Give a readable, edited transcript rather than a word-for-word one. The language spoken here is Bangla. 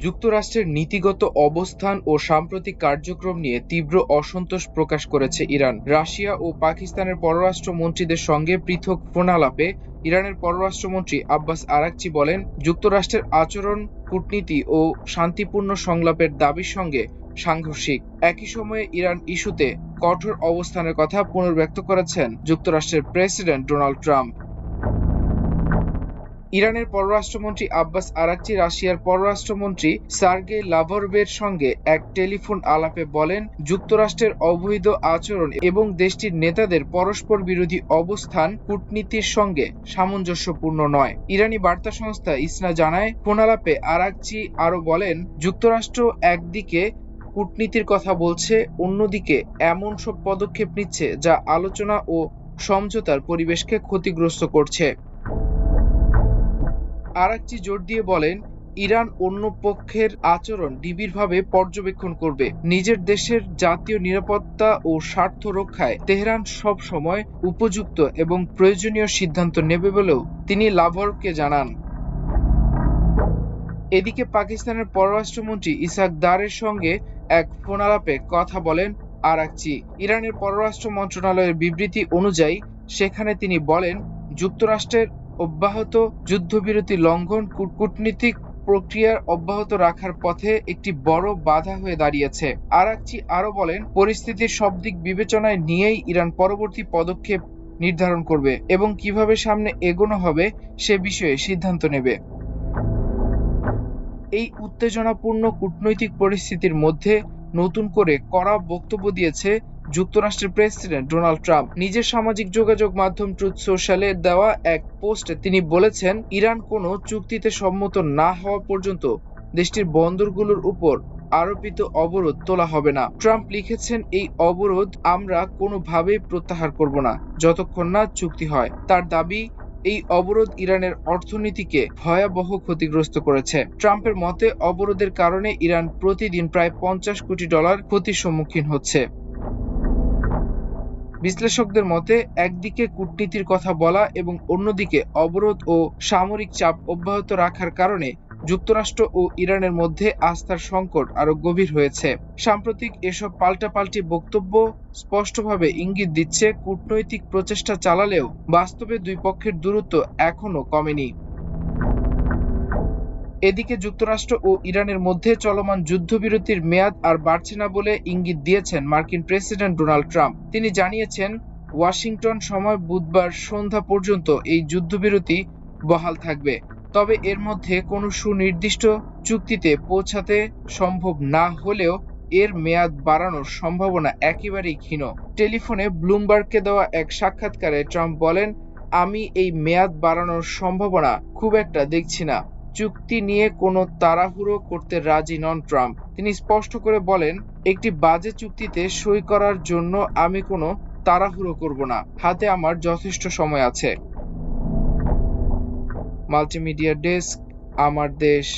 যুক্তরাষ্ট্রের নীতিগত অবস্থান ও সাম্প্রতিক কার্যক্রম নিয়ে তীব্র অসন্তোষ প্রকাশ করেছে ইরান। রাশিয়া ও পাকিস্তানের পররাষ্ট্রমন্ত্রীদের সঙ্গে পৃথক ফোনালাপে ইরানের পররাষ্ট্রমন্ত্রী আব্বাস আরাকচি বলেন, যুক্তরাষ্ট্রের আচরণ কূটনীতি ও শান্তিপূর্ণ সংলাপের দাবির সঙ্গে সাংঘর্ষিক। একই সময়ে ইরান ইস্যুতে কঠোর অবস্থানের কথা পুনর্ব্যক্ত করেছেন যুক্তরাষ্ট্রের প্রেসিডেন্ট ডোনাল্ড ট্রাম্প। ইরানের পররাষ্ট্রমন্ত্রী আব্বাস আরাকচি রাশিয়ার পররাষ্ট্রমন্ত্রী সার্গেই লাভরভের সঙ্গে এক টেলিফোন আলাপে বলেন, যুক্তরাষ্ট্রের অবৈধ আচরণ এবং দেশটির নেতাদের পরস্পর বিরোধী অবস্থান কূটনীতির সঙ্গে সামঞ্জস্যপূর্ণ নয়। ইরানি বার্তা সংস্থা ইসনা জানায়, ফোনালাপে আরাকচি আরও বলেন, যুক্তরাষ্ট্র একদিকে কূটনীতির কথা বলছে, অন্যদিকে এমন সব পদক্ষেপ নিচ্ছে যা আলোচনা ও সমঝোতার পরিবেশকে ক্ষতিগ্রস্ত করছে। আরাকচি জোর দিয়ে বলেন, ইরান অন্য পক্ষের আচরণ নিবিড়ভাবে পর্যবেক্ষণ করবে। নিজের দেশের জাতীয় নিরাপত্তা ও স্বার্থ রক্ষায় তেহরান সব সময় উপযুক্ত এবং প্রয়োজনীয় সিদ্ধান্ত নেবে বলেও তিনি লাভরভকে জানান। এদিকে পাকিস্তানের পররাষ্ট্রমন্ত্রী ইসহাক দারের সঙ্গে এক ফোনালাপে কথা বলেন আরাকচি। ইরানের পররাষ্ট্র মন্ত্রণালয়ের বিবৃতি অনুযায়ী সেখানে তিনি বলেন, যুক্তরাষ্ট্রের অব্যাহত যুদ্ধবিরতি লঙ্ঘন কূটনীতিক প্রক্রিয়া অব্যাহত রাখার পথে একটি বড় বাধা হয়ে দাঁড়িয়েছে। আরাকচি আরও বলেন, পরিস্থিতির সব দিক বিবেচনায় নিয়েই ইরান পরবর্তী পদক্ষেপ নির্ধারণ করবে এবং কিভাবে সামনে এগোনো হবে সে বিষয়ে সিদ্ধান্ত নেবে। এই উত্তেজনাপূর্ণ কূটনৈতিক পরিস্থিতির মধ্যে নতুন করে কড়া বক্তব্য দিয়েছে যুক্তরাষ্ট্রের প্রেসিডেন্ট ডোনাল্ড ট্রাম্প। নিজের সামাজিক যোগাযোগ মাধ্যম ট্রুথ সোশ্যালে দেওয়া এক পোস্টে তিনি বলেছেন, ইরান কোনো চুক্তিতে সম্মত না হওয়া পর্যন্ত দেশটির বন্দরগুলোর উপর আরোপিত অবরোধ তোলা হবে না। ট্রাম্প লিখেছেন, এই অবরোধ আমরা কোনোভাবেই প্রত্যাহার করব না যতক্ষণ না চুক্তি হয়। তার দাবি, এই অবরোধ ইরানের অর্থনীতিকে ভয়াবহ ক্ষতিগ্রস্ত করেছে। ট্রাম্পের মতে, অবরোধের কারণে ইরান প্রতিদিন প্রায় $50 কোটি ক্ষতির সম্মুখীন হচ্ছে। বিশ্লেষকদের মতে, একদিকে কূটনীতির কথা বলা এবং অন্যদিকে অবরোধ ও সামরিক চাপ অব্যাহত রাখার কারণে যুক্তরাষ্ট্র ও ইরানের মধ্যে আস্থার সংকট আরও গভীর হয়েছে। সাম্প্রতিক এসব পাল্টাপাল্টি বক্তব্য স্পষ্টভাবে ইঙ্গিত দিচ্ছে, কূটনৈতিক প্রচেষ্টা চালালেও বাস্তবে দুই পক্ষের দূরত্ব এখনো কমেনি। এদিকে যুক্তরাষ্ট্র ও ইরানের মধ্যে চলমান যুদ্ধবিরতির মেয়াদ আর বাড়ছে না বলে ইঙ্গিত দিয়েছেন মার্কিন প্রেসিডেন্ট ডোনাল্ড ট্রাম্প। তিনি জানিয়েছেন, ওয়াশিংটন সময় বুধবার সন্ধ্যা পর্যন্ত এই যুদ্ধবিরতি বহাল থাকবে। তবে এর মধ্যে কোনো সুনির্দিষ্ট চুক্তিতে পৌঁছাতে সম্ভব না হলেও এর মেয়াদ বাড়ানোর সম্ভাবনা একেবারেই ক্ষীণ। টেলিফোনে ব্লুমবার্গকে দেওয়া এক সাক্ষাৎকারে ট্রাম্প বলেন, আমি এই মেয়াদ বাড়ানোর সম্ভাবনা খুব একটা দেখছি না। চুক্তি নিয়ে কোনো তাড়াহুড়ো করতে রাজি নন ট্রাম্প। তিনি স্পষ্ট করে বলেন, একটি বাজে চুক্তিতে সই করার জন্য আমি কোনো তাড়াহুড়ো করব না। হাতে আমার যথেষ্ট সময় আছে। মাল্টিমিডিয়া ডেস্ক, আমার দেশ।